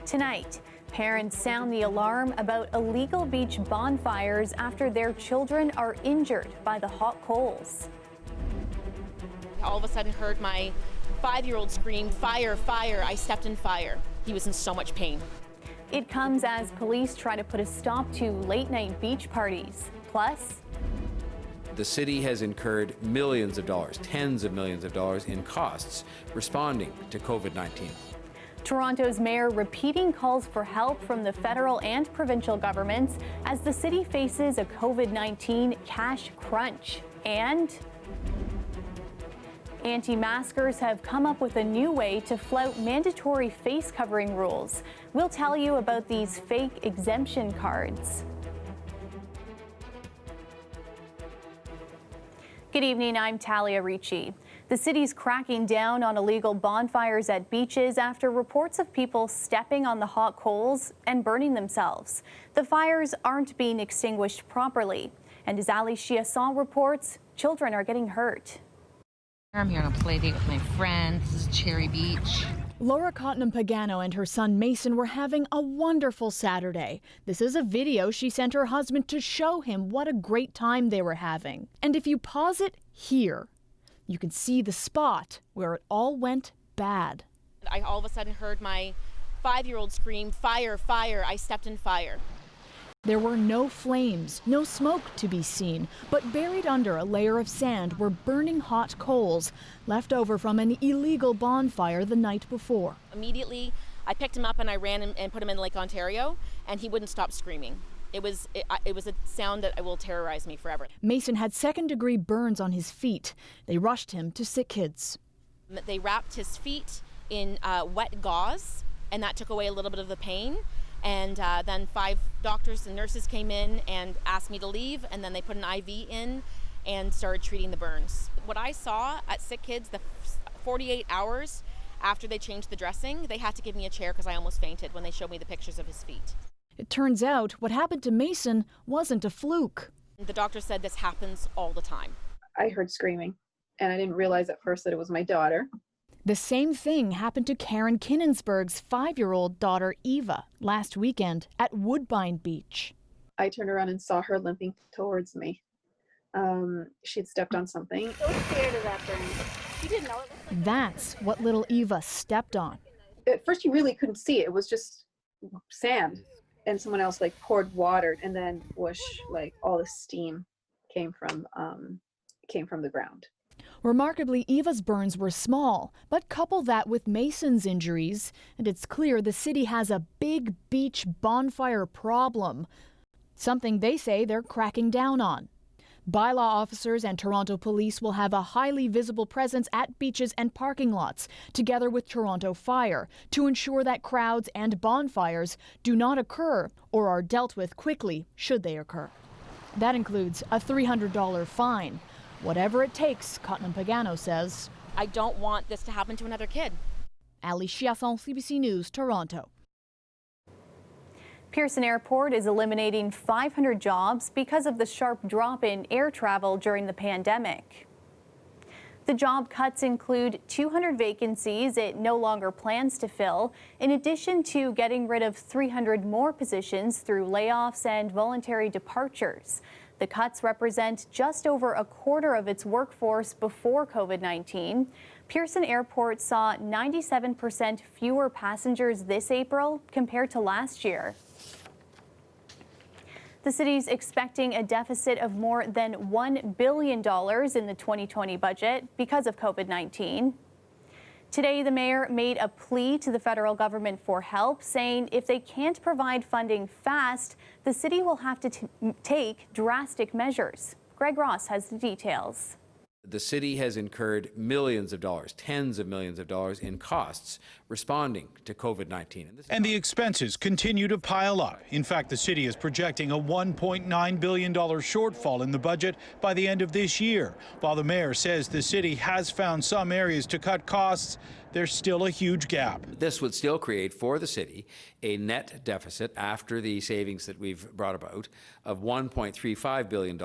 Tonight, parents sound the alarm about illegal beach bonfires after their children are injured by the hot coals. All of a sudden heard my 5-year-old scream, "Fire, fire." I stepped in fire. He was in so much pain. It comes as police try to put a stop to late-night beach parties. Plus, the city has incurred millions of dollars, tens of millions of dollars in costs responding to COVID-19. Toronto's mayor repeating calls for help from the federal and provincial governments as the city faces a COVID-19 cash crunch. And anti-maskers have come up with a new way to flout mandatory face covering rules. We'll tell you about these fake exemption cards. Good evening, I'm Talia Ricci. The city's cracking down on illegal bonfires at beaches after reports of people stepping on the hot coals and burning themselves. The fires aren't being extinguished properly. And as Ali Chiasson reports, children are getting hurt. I'm here on a play date with my friends. This is Cherry Beach. Laura Cottenham-Pagano and her son Mason were having a wonderful Saturday. This is a video she sent her husband to show him what a great time they were having. And if you pause it here, you can see the spot where it all went bad. I all of a sudden heard my 5-year-old scream, "Fire, fire." I stepped in fire. There were no flames, no smoke to be seen, but buried under a layer of sand were burning hot coals left over from an illegal bonfire the night before. Immediately, I picked him up and I ran him and put him in Lake Ontario, and he wouldn't stop screaming. It was a sound that will terrorize me forever. Mason had second-degree burns on his feet. They rushed him to Sick Kids. They wrapped his feet in wet gauze, and that took away a little bit of the pain. And then 5 doctors and nurses came in and asked me to leave, and then they put an IV in and started treating the burns. What I saw at Sick Kids, the 48 hours after they changed the dressing, they had to give me a chair because I almost fainted when they showed me the pictures of his feet. It turns out what happened to Mason wasn't a fluke. The doctor said this happens all the time. I heard screaming, and I didn't realize at first that it was my daughter. The same thing happened to Karen Kinnensberg's 5-year-old daughter Eva last weekend at Woodbine Beach. I turned around and saw her limping towards me. She'd stepped on something. So scared of that burn. She didn't know it. That's what little Eva stepped on. At first, you really couldn't see it. It was just sand, and someone else like poured water, and then whoosh, like all the steam came from the ground. Remarkably, Eva's burns were small, but couple that with Mason's injuries, and it's clear the city has a big beach bonfire problem, something they say they're cracking down on. Bylaw officers and Toronto police will have a highly visible presence at beaches and parking lots, together with Toronto Fire, to ensure that crowds and bonfires do not occur or are dealt with quickly should they occur. That includes a $300 fine. Whatever it takes, Cottenham-Pagano says. I don't want this to happen to another kid. Ali Chiasson, CBC News, Toronto. Pearson Airport is eliminating 500 jobs because of the sharp drop in air travel during the pandemic. The job cuts include 200 vacancies it no longer plans to fill, in addition to getting rid of 300 more positions through layoffs and voluntary departures. The cuts represent just over a quarter of its workforce before COVID-19. Pearson Airport saw 97% fewer passengers this April compared to last year. The city's expecting a deficit of more than $1 billion in the 2020 budget because of COVID-19. Today, the mayor made a plea to the federal government for help, saying if they can't provide funding fast, the city will have to take drastic measures. Greg Ross has the details. The city has incurred millions of dollars, tens of millions of dollars in costs responding to COVID-19. And the expenses continue to pile up. In fact, the city is projecting a $1.9 billion shortfall in the budget by the end of this year. While the mayor says the city has found some areas to cut costs, there's still a huge gap. This would still create for the city a net deficit after the savings that we've brought about of $1.35 billion.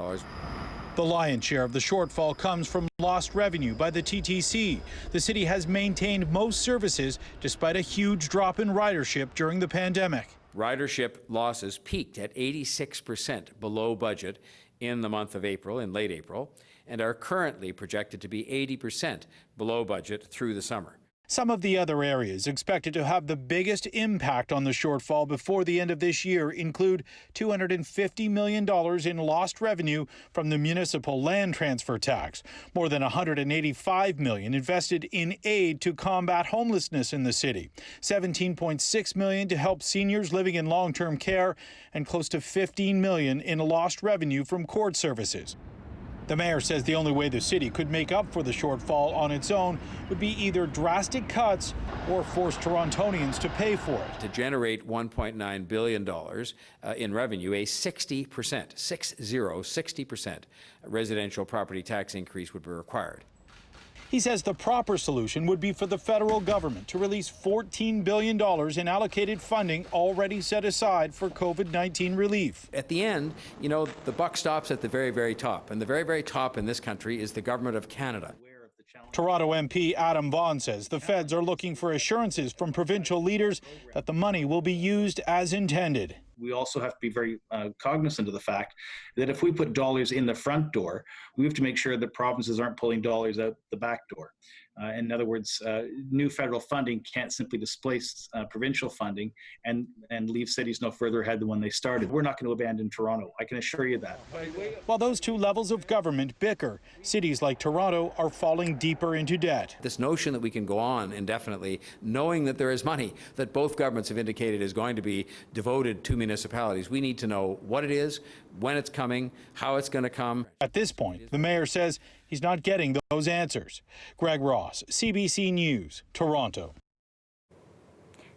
The lion's share of the shortfall comes from lost revenue by the TTC. The city has maintained most services despite a huge drop in ridership during the pandemic. Ridership losses peaked at 86% below budget in the month of April, in late April, and are currently projected to be 80% below budget through the summer. Some of the other areas expected to have the biggest impact on the shortfall before the end of this year include $250 million in lost revenue from the municipal land transfer tax, more than $185 million invested in aid to combat homelessness in the city, $17.6 million to help seniors living in long-term care, and close to $15 million in lost revenue from court services. The mayor says the only way the city could make up for the shortfall on its own would be either drastic cuts or force Torontonians to pay for it. To generate $1.9 billion in revenue, a 60% residential property tax increase would be required. He says the proper solution would be for the federal government to release $14 billion in allocated funding already set aside for COVID-19 relief. At the end, you know, the buck stops at the very, very top. And the very, very top in this country is the government of Canada. Toronto MP Adam Vaughan says the feds are looking for assurances from provincial leaders that the money will be used as intended. We also have to be very cognizant of the fact that if we put dollars in the front door, we have to make sure that provinces aren't pulling dollars out the back door. In other words, new federal funding can't simply displace provincial funding and leave cities no further ahead than when they started. We're not going to abandon Toronto. I can assure you that. While those two levels of government bicker, cities like Toronto are falling deeper into debt. This notion that we can go on indefinitely, knowing that there is money that both governments have indicated is going to be devoted to municipalities, we need to know what it is, when it's coming, how it's going to come. At this point, the mayor says he's not getting those answers. Greg Ross, CBC News, Toronto.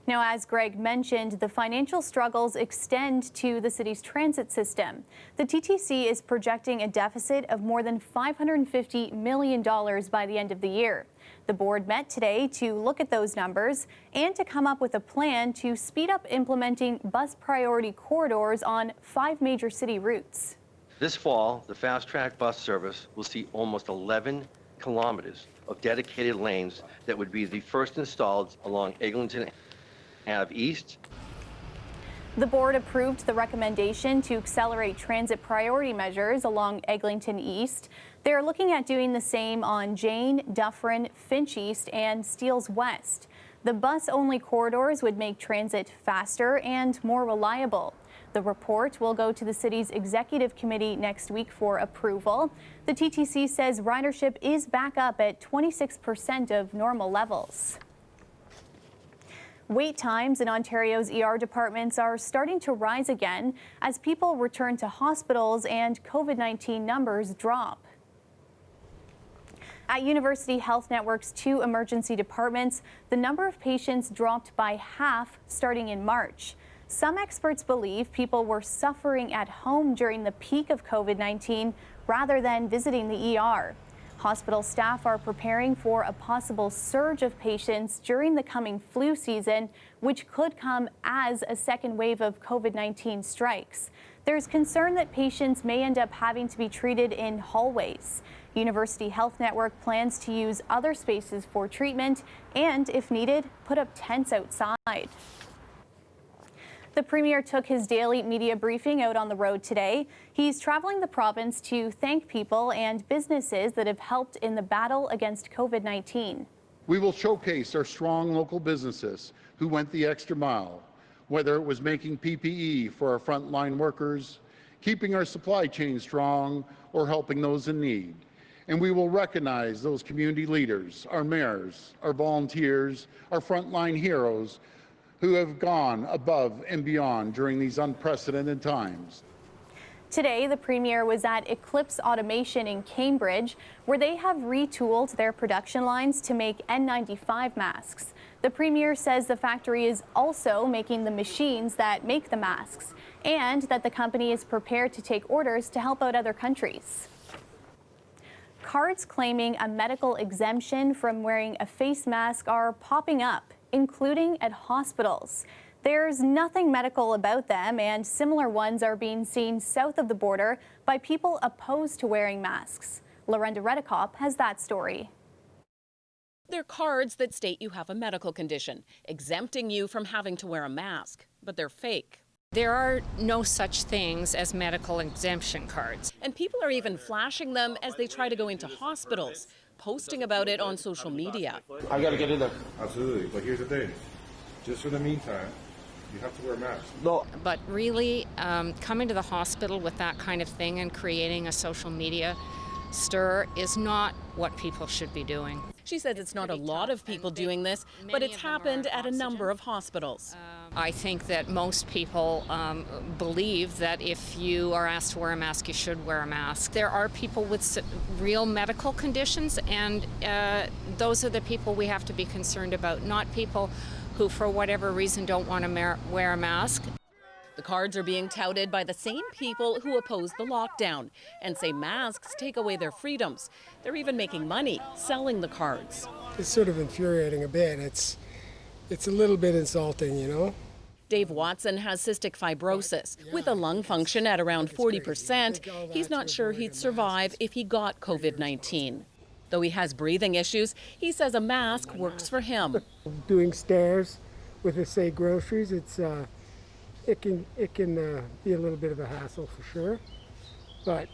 Now, as Greg mentioned, the financial struggles extend to the city's transit system. The TTC is projecting a deficit of more than $550 million by the end of the year. The board met today to look at those numbers and to come up with a plan to speed up implementing bus priority corridors on 5 major city routes. This fall, the fast-track bus service will see almost 11 kilometers of dedicated lanes that would be the first installed along Eglinton Ave East. The board approved the recommendation to accelerate transit priority measures along Eglinton East. They're looking at doing the same on Jane, Dufferin, Finch East, and Steeles West. The bus-only corridors would make transit faster and more reliable. The report will go to the city's executive committee next week for approval. The TTC says ridership is back up at 26% of normal levels. Wait times in Ontario's ER departments are starting to rise again as people return to hospitals and COVID-19 numbers drop. At University Health Network's 2 emergency departments, the number of patients dropped by half starting in March. Some experts believe people were suffering at home during the peak of COVID-19 rather than visiting the ER. Hospital staff are preparing for a possible surge of patients during the coming flu season, which could come as a second wave of COVID-19 strikes. There's concern that patients may end up having to be treated in hallways. University Health Network plans to use other spaces for treatment and, if needed, put up tents outside. The Premier took his daily media briefing out on the road today. He's traveling the province to thank people and businesses that have helped in the battle against COVID-19. We will showcase our strong local businesses who went the extra mile, whether it was making PPE for our frontline workers, keeping our supply chain strong, or helping those in need. And we will recognize those community leaders, our mayors, our volunteers, our frontline heroes, who have gone above and beyond during these unprecedented times. Today, the Premier was at Eclipse Automation in Cambridge, where they have retooled their production lines to make N95 masks. The Premier says the factory is also making the machines that make the masks, and that the company is prepared to take orders to help out other countries. Cards claiming a medical exemption from wearing a face mask are popping up, including at hospitals. There's nothing medical about them, and similar ones are being seen south of the border by people opposed to wearing masks. Lorenda Redekop has that story. They're cards that state you have a medical condition, exempting you from having to wear a mask, but they're fake. There are no such things as medical exemption cards. And people are even flashing them as they try to go into hospitals, posting about it on social media. I gotta get in there. Absolutely, but here's the thing. Just for the meantime, you have to wear a mask. No. But really, coming to the hospital with that kind of thing and creating a social media stir is not what people should be doing. She says it's not a lot of people doing this, but it's happened at a number of hospitals. I think that most people believe that if you are asked to wear a mask, you should wear a mask. There are people with real medical conditions, and those are the people we have to be concerned about, not people who, for whatever reason, don't want to wear a mask. The cards are being touted by the same people who oppose the lockdown and say masks take away their freedoms. They're even making money selling the cards. It's sort of infuriating a bit. It's a little bit insulting, you know. Dave Watson has cystic fibrosis. With a lung function at around 40%, he's not sure he'd survive if he got COVID-19. Though he has breathing issues, he says a mask works for him. Doing stairs with, say, groceries, it can be a little bit of a hassle for sure. But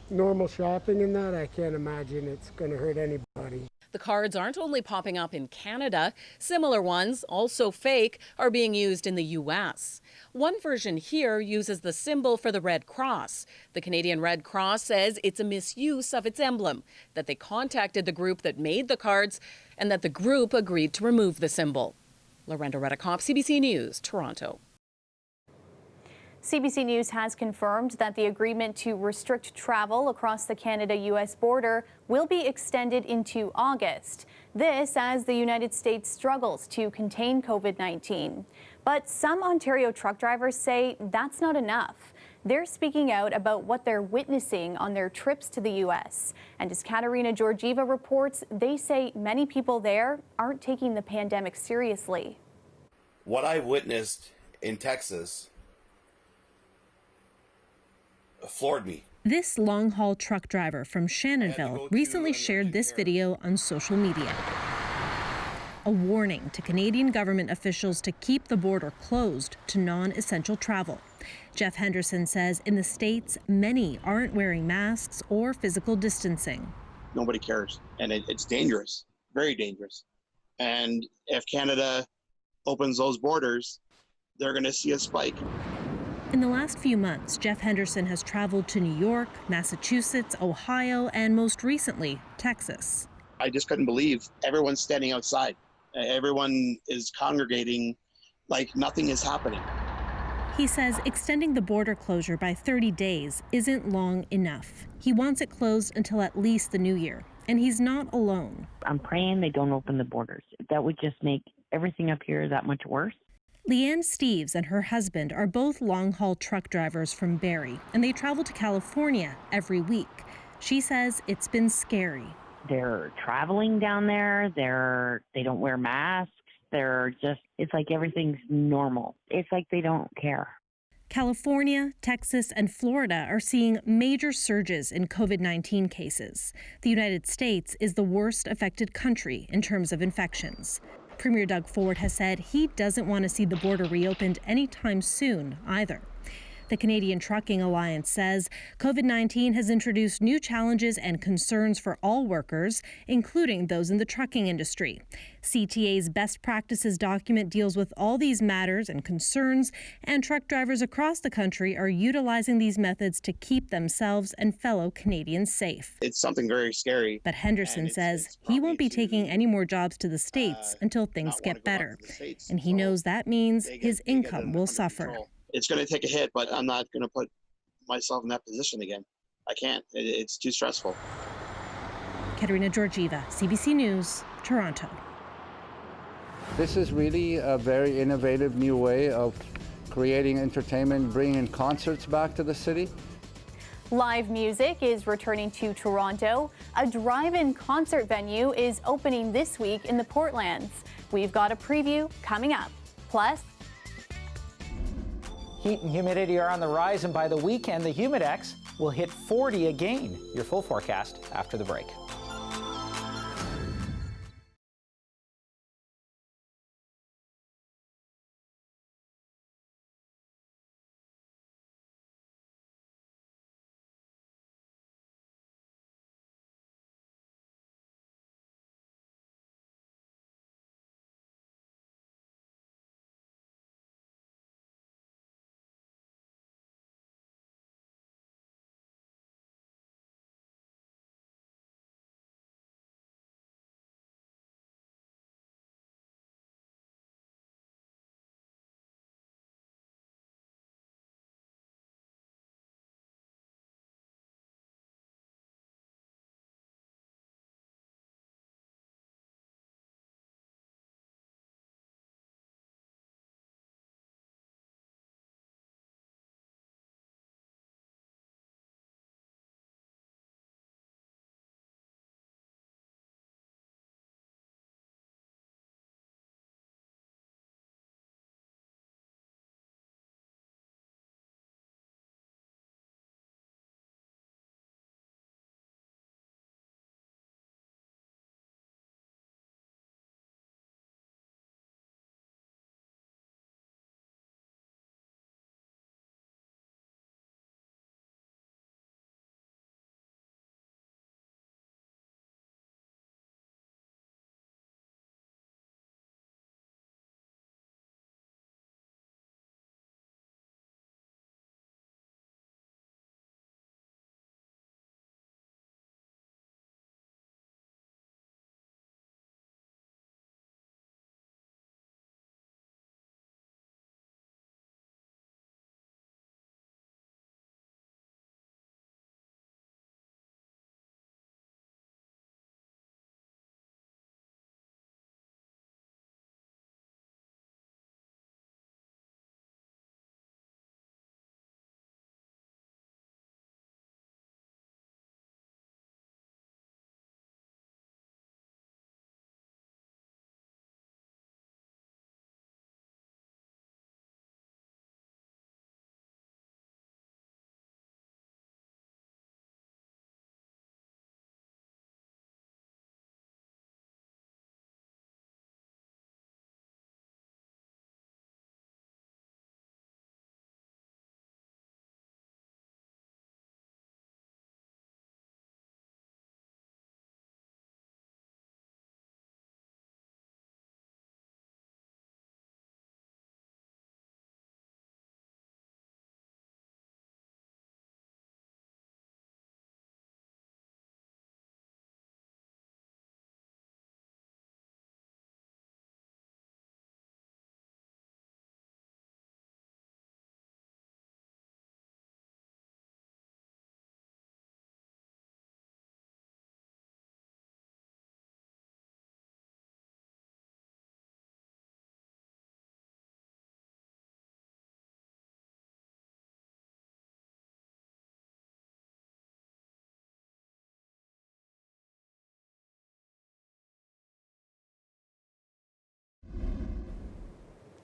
normal shopping and that, I can't imagine it's going to hurt anybody. The cards aren't only popping up in Canada. Similar ones, also fake, are being used in the U.S. One version here uses the symbol for the Red Cross. The Canadian Red Cross says it's a misuse of its emblem, that they contacted the group that made the cards, and that the group agreed to remove the symbol. Lorenda Redekop, CBC News, Toronto. CBC News has confirmed that the agreement to restrict travel across the Canada-U.S. border will be extended into August. This as the United States struggles to contain COVID-19. But some Ontario truck drivers say that's not enough. They're speaking out about what they're witnessing on their trips to the U.S. And as Katerina Georgieva reports, they say many people there aren't taking the pandemic seriously. What I witnessed in Texas floored me. This long-haul truck driver from Shannonville recently shared this video on social media. A warning to Canadian government officials to keep the border closed to non-essential travel. Jeff Henderson says in the States, many aren't wearing masks or physical distancing. Nobody cares, and it's dangerous, very dangerous. And if Canada opens those borders, they're going to see a spike. In the last few months, Jeff Henderson has traveled to New York, Massachusetts, Ohio, and most recently, Texas. I just couldn't believe everyone's standing outside. Everyone is congregating like nothing is happening. He says extending the border closure by 30 days isn't long enough. He wants it closed until at least the new year, and he's not alone. I'm praying they don't open the borders. That would just make everything up here that much worse. Leanne Steves and her husband are both long-haul truck drivers from Barrie, and they travel to California every week. She says it's been scary. They're traveling down there. They don't wear masks. It's like everything's normal. It's like they don't care. California, Texas, and Florida are seeing major surges in COVID-19 cases. The United States is the worst affected country in terms of infections. Premier Doug Ford has said he doesn't want to see the border reopened anytime soon either. The Canadian Trucking Alliance says COVID-19 has introduced new challenges and concerns for all workers, including those in the trucking industry. CTA's best practices document deals with all these matters and concerns, and truck drivers across the country are utilizing these methods to keep themselves and fellow Canadians safe. It's something very scary. But Henderson says he won't be taking any more jobs to the States until things get better. And he knows that means his income will suffer. It's going to take a hit, but I'm not going to put myself in that position again. I can't. It's too stressful. Katerina Georgieva, CBC News, Toronto. This is really a very innovative new way of creating entertainment, bringing concerts back to the city. Live music is returning to Toronto. A drive-in concert venue is opening this week in the Portlands. We've got a preview coming up. Plus, Heat and humidity are on the rise, and by the weekend, the Humidex will hit 40 again. Your full forecast after the break.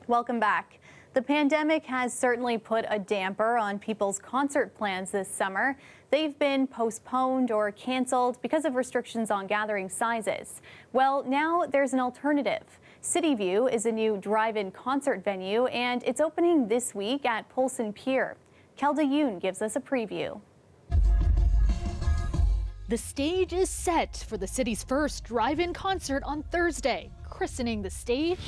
Welcome back. The pandemic has certainly put a damper on people's concert plans this summer. They've been postponed or canceled because of restrictions on gathering sizes. Well, now there's an alternative. City View is a new drive-in concert venue, and it's opening this week at Polson Pier. Kelda Yoon gives us a preview. The stage is set for the city's first drive-in concert on Thursday, christening the stage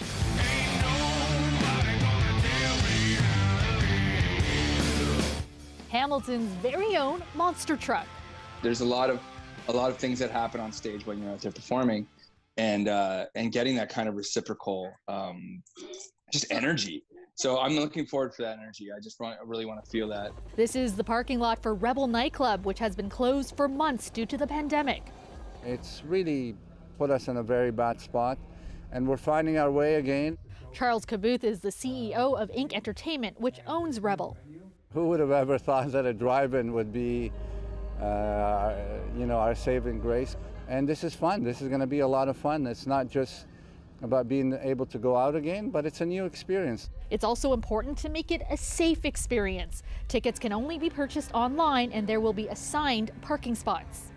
Hamilton's very own monster truck. There's a lot of things that happen on stage when you're out there performing, and getting that kind of reciprocal just energy. So I'm looking forward for that energy. I really want to feel that. This is the parking lot for Rebel nightclub, which has been closed for months due to the pandemic. It's really put us in a very bad spot, and we're finding our way again. Charles Caboth is the CEO of Inc. Entertainment, which owns Rebel. Who would have ever thought that a drive-in would be, our saving grace? And this is fun. This is going to be a lot of fun. It's not just about being able to go out again, but it's a new experience. It's also important to make it a safe experience. Tickets can only be purchased online and there will be assigned parking spots.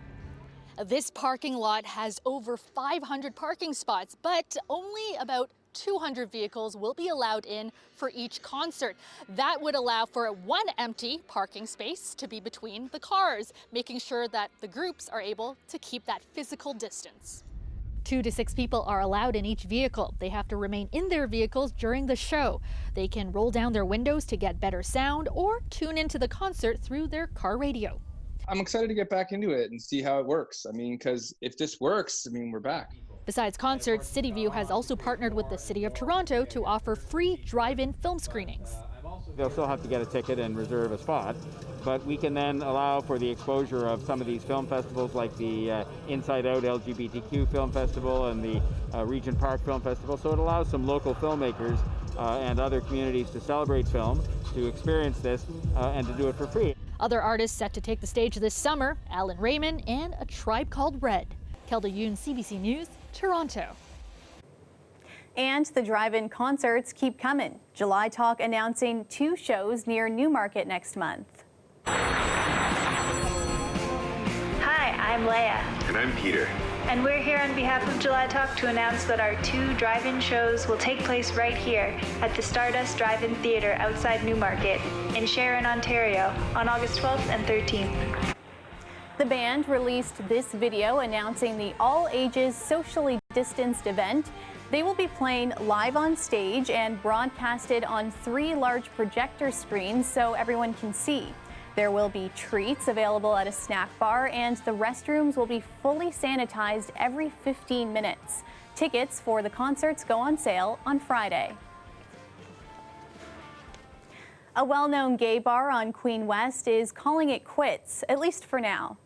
This parking lot has over 500 parking spots, but only about 200 vehicles will be allowed in for each concert. That would allow for one empty parking space to be between the cars, making sure that the groups are able to keep that physical distance. 2 to 6 people are allowed in each vehicle. They have to remain in their vehicles during the show. They can roll down their windows to get better sound or tune into the concert through their car radio. I'm excited to get back into it and see how it works. I mean, because if this works, I mean, we're back. Besides concerts, CityView has also partnered with the City of Toronto to offer free drive-in film screenings. They'll still have to get a ticket and reserve a spot, but we can then allow for the exposure of some of these film festivals like the Inside Out LGBTQ Film Festival and the Regent Park Film Festival. So it allows some local filmmakers and other communities to celebrate film, to experience this, and to do it for free. Other artists set to take the stage this summer, Alan Raymond and A Tribe Called Red. Kelda Yoon, CBC News, Toronto. And the drive-in concerts keep coming. July Talk announcing 2 shows near Newmarket next month. Hi, I'm Leia. And I'm Peter. And we're here on behalf of July Talk to announce that our 2 drive-in shows will take place right here at the Stardust Drive-In Theatre outside Newmarket in Sharon, Ontario on August 12th and 13th. The band released this video announcing the all-ages socially distanced event. They will be playing live on stage and broadcasted on 3 large projector screens so everyone can see. There will be treats available at a snack bar and the restrooms will be fully sanitized every 15 minutes. Tickets for the concerts go on sale on Friday. A well-known gay bar on Queen West is calling it quits, at least for now.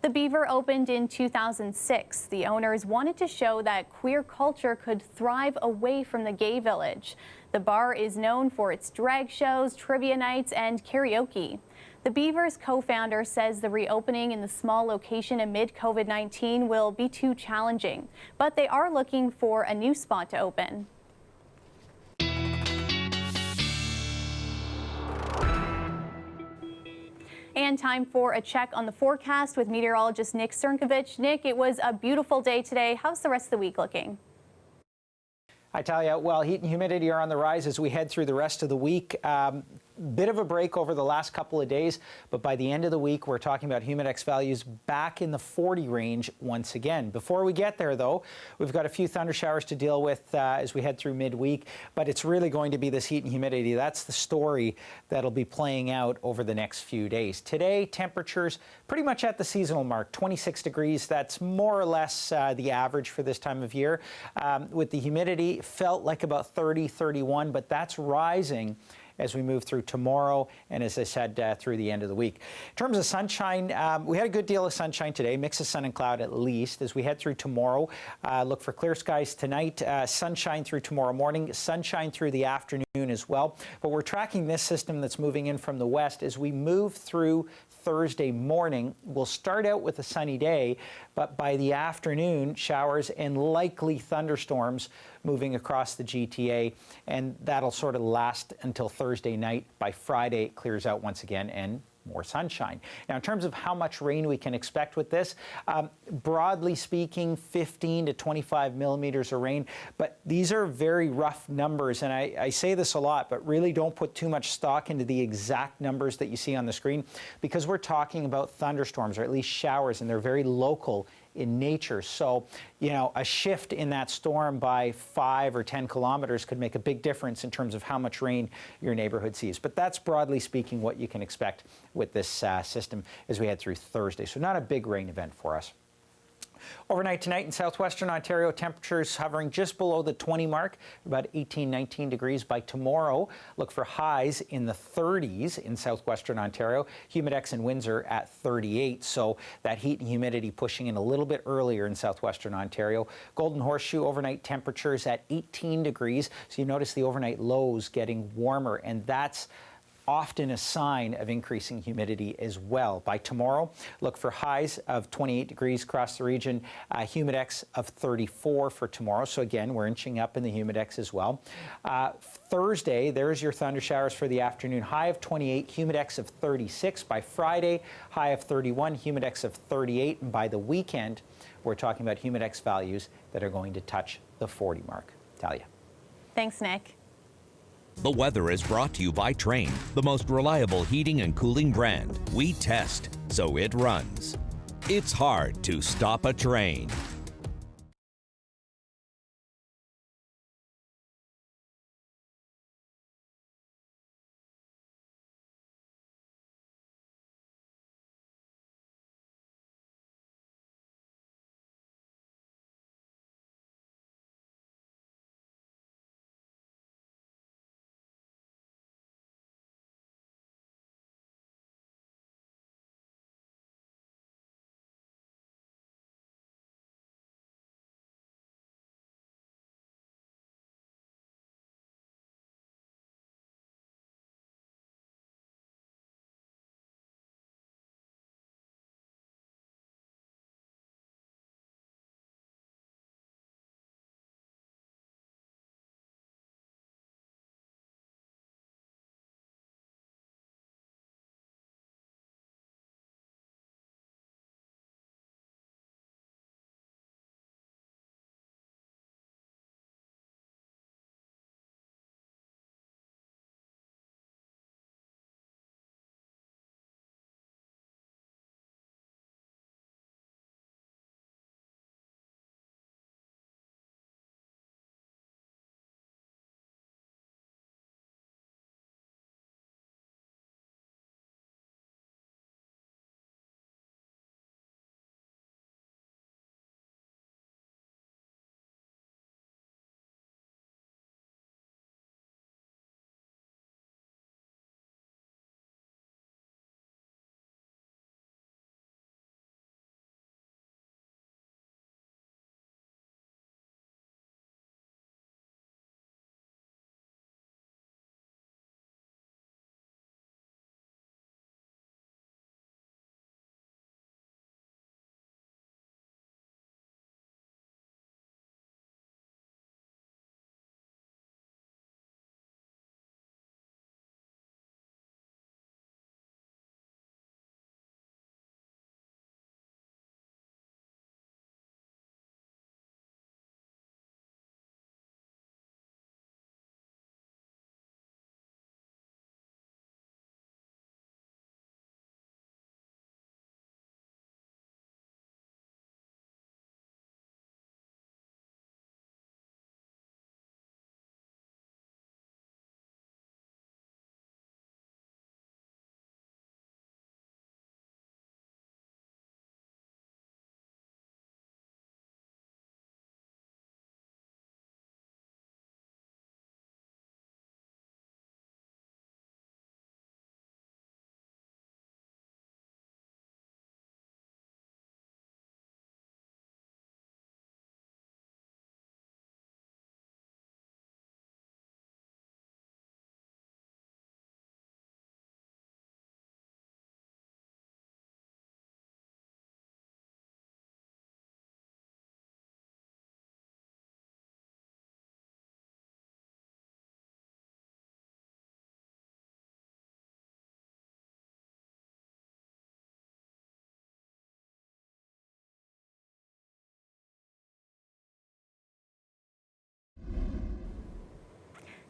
The Beaver opened in 2006. The owners wanted to show that queer culture could thrive away from the gay village. The bar is known for its drag shows, trivia nights, and karaoke. The Beaver's co-founder says the reopening in the small location amid COVID-19 will be too challenging, but they are looking for a new spot to open. And time for a check on the forecast with meteorologist Nick Cernkovich. Nick, it was a beautiful day today. How's the rest of the week looking? I tell you, well, heat and humidity are on the rise as we head through the rest of the week. Bit of a break over the last couple of days, but by the end of the week, we're talking about humidex values back in the 40 range once again. Before we get there, though, we've got a few thunder showers to deal with as we head through midweek, but it's really going to be this heat and humidity. That's the story that'll be playing out over the next few days. Today, temperatures pretty much at the seasonal mark, 26 degrees. That's more or less the average for this time of year. With the humidity, felt like about 30, 31, but that's rising as we move through tomorrow and, as I said, through the end of the week. In terms of sunshine, we had a good deal of sunshine today, mix of sun and cloud at least. As we head through tomorrow, look for clear skies tonight, sunshine through tomorrow morning, sunshine through the afternoon as well. But we're tracking this system that's moving in from the west as we move through Thursday morning. We'll start out with a sunny day, but by the afternoon, showers and likely thunderstorms moving across the GTA, and that'll sort of last until Thursday night. By Friday, it clears out once again and more sunshine. Now, in terms of how much rain we can expect with this, broadly speaking, 15 to 25 millimeters of rain, but these are very rough numbers, and I say this a lot, but really don't put too much stock into the exact numbers that you see on the screen, because we're talking about thunderstorms, or at least showers, and they're very local in nature. So, you know, a shift in that storm by 5 or 10 kilometers could make a big difference in terms of how much rain your neighborhood sees. But that's broadly speaking what you can expect with this system as we head through Thursday. So not a big rain event for us. Overnight tonight in southwestern Ontario, temperatures hovering just below the 20 mark, about 18, 19 degrees. By tomorrow, look for highs in the 30s in southwestern Ontario. Humidex in Windsor at 38, so that heat and humidity pushing in a little bit earlier in southwestern Ontario. Golden Horseshoe overnight temperatures at 18 degrees, so you notice the overnight lows getting warmer, and that's often a sign of increasing humidity as well. By tomorrow, look for highs of 28 degrees across the region, humidex of 34 for tomorrow. So again, we're inching up in the humidex as well. Thursday, there's your thunder showers for the afternoon, high of 28, humidex of 36. By Friday, high of 31, humidex of 38. And by the weekend, we're talking about humidex values that are going to touch the 40 mark. Talia. Thanks, Nick. The weather is brought to you by Trane, the most reliable heating and cooling brand. We test, so it runs. It's hard to stop a train.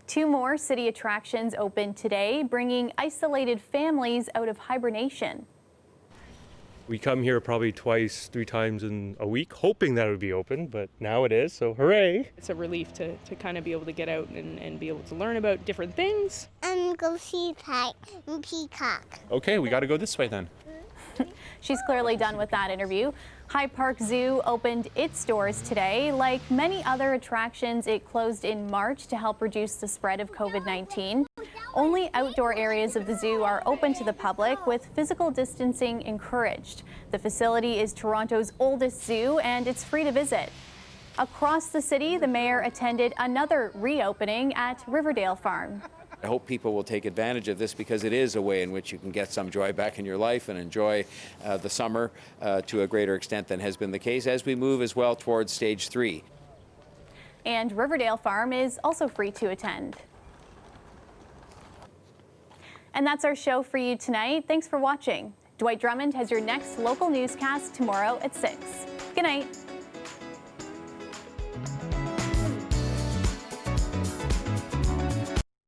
Two more city attractions opened today, bringing isolated families out of hibernation. We come here probably twice, 3 times in a week, hoping that it would be open, but now it is, so hooray. It's a relief to kind of be able to get out and be able to learn about different things. And go see Peacock. Okay, we got to go this way then. She's clearly done with that interview. Hyde Park Zoo opened its doors today. Like many other attractions, it closed in March to help reduce the spread of COVID-19. Only outdoor areas of the zoo are open to the public, with physical distancing encouraged. The facility is Toronto's oldest zoo, and it's free to visit. Across the city, the mayor attended another reopening at Riverdale Farm. I hope people will take advantage of this because it is a way in which you can get some joy back in your life and enjoy the summer to a greater extent than has been the case as we move as well towards stage 3. And Riverdale Farm is also free to attend. And that's our show for you tonight. Thanks for watching. Dwight Drummond has your next local newscast tomorrow at 6. Good night.